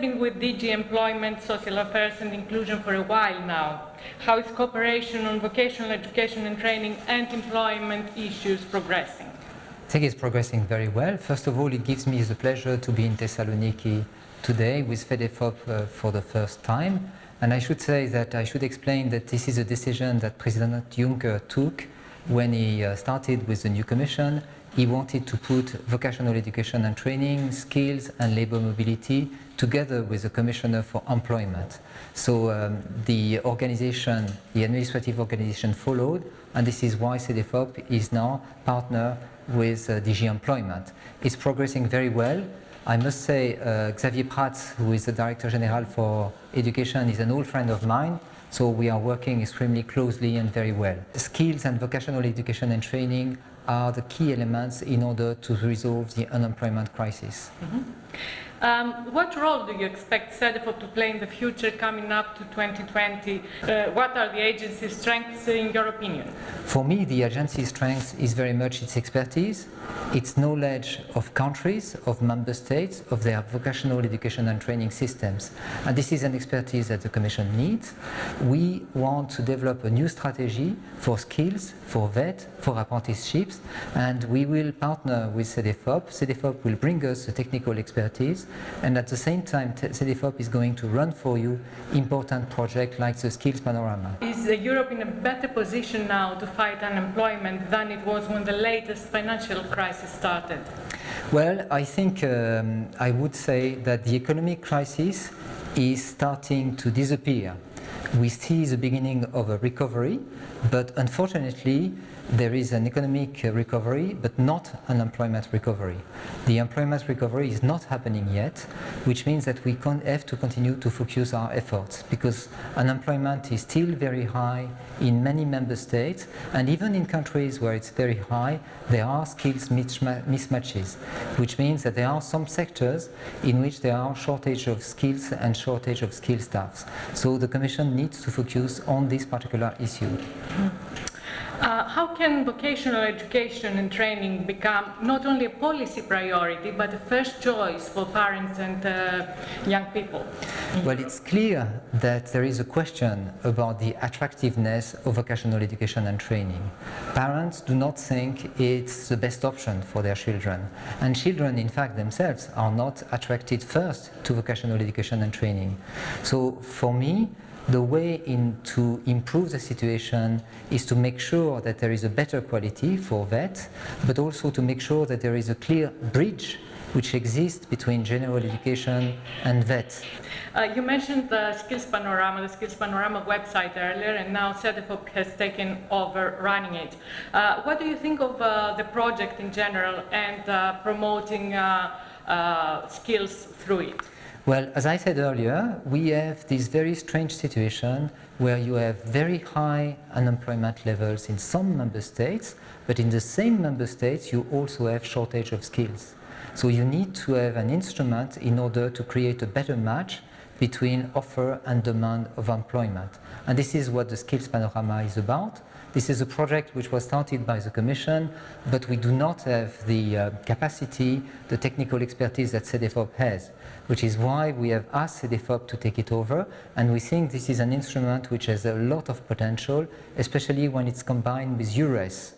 been with DG Employment, Social Affairs and Inclusion for a while now. How is cooperation on vocational education and training and employment issues progressing? I think it's progressing very well. First of all, it gives me the pleasure to be in Thessaloniki today with Cedefop for the first time. And I should say that I should explain that this is a decision that President Juncker took when he started with the new Commission. He wanted to put vocational education and training, skills and labour mobility together with the Commissioner for Employment. So the organization, the administrative organization followed, and this is why Cedefop is now partner with DG Employment. It's progressing very well. I must say Xavier Prats, who is the Director General for Education, is an old friend of mine. So we are working extremely closely and very well. Skills and vocational education and training are the key elements in order to resolve the unemployment crisis. What role do you expect Cedefop to play in the future coming up to 2020? What are the agency's strengths in your opinion? For me, the agency's strength is very much its expertise, its knowledge of countries, of member states, of their vocational education and training systems. And this is an expertise that the Commission needs. We want to develop a new strategy for skills, for VET, for apprenticeships, and we will partner with Cedefop. Cedefop will bring us the technical expertise, and at the same time Cedefop is going to run for you important projects like the Skills Panorama. Is Europe in a better position now to fight unemployment than it was when the latest financial crisis started? Well, I think I would say that the economic crisis is starting to disappear. We see the beginning of a recovery, but unfortunately there is an economic recovery, but not an employment recovery. The employment recovery is not happening yet, which means that we have to continue to focus our efforts, because unemployment is still very high in many member states, and even in countries where it's very high, there are skills mismatches, which means that there are some sectors in which there are shortage of skills and shortage of skilled staffs. So the Commission needs to focus on this particular issue. How can vocational education and training become not only a policy priority, but a first choice for parents and young people? Well, it's clear that there is a question about the attractiveness of vocational education and training. Parents do not think it's the best option for their children. And children, in fact, themselves are not attracted first to vocational education and training. So for me, the way to improve the situation is to make sure that there is a better quality for VET, but also to make sure that there is a clear bridge which exists between general education and VET. You mentioned the Skills Panorama website earlier, and now Cedefop has taken over running it. What do you think of the project in general and promoting skills through it? Well, as I said earlier, we have this very strange situation where you have very high unemployment levels in some member states, but in the same member states you also have shortage of skills. So you need to have an instrument in order to create a better match between offer and demand of employment. And this is what the Skills Panorama is about. This is a project which was started by the Commission, but we do not have the capacity, the technical expertise that Cedefop has, which is why we have asked Cedefop to take it over, and we think this is an instrument which has a lot of potential, especially when it's combined with EURES.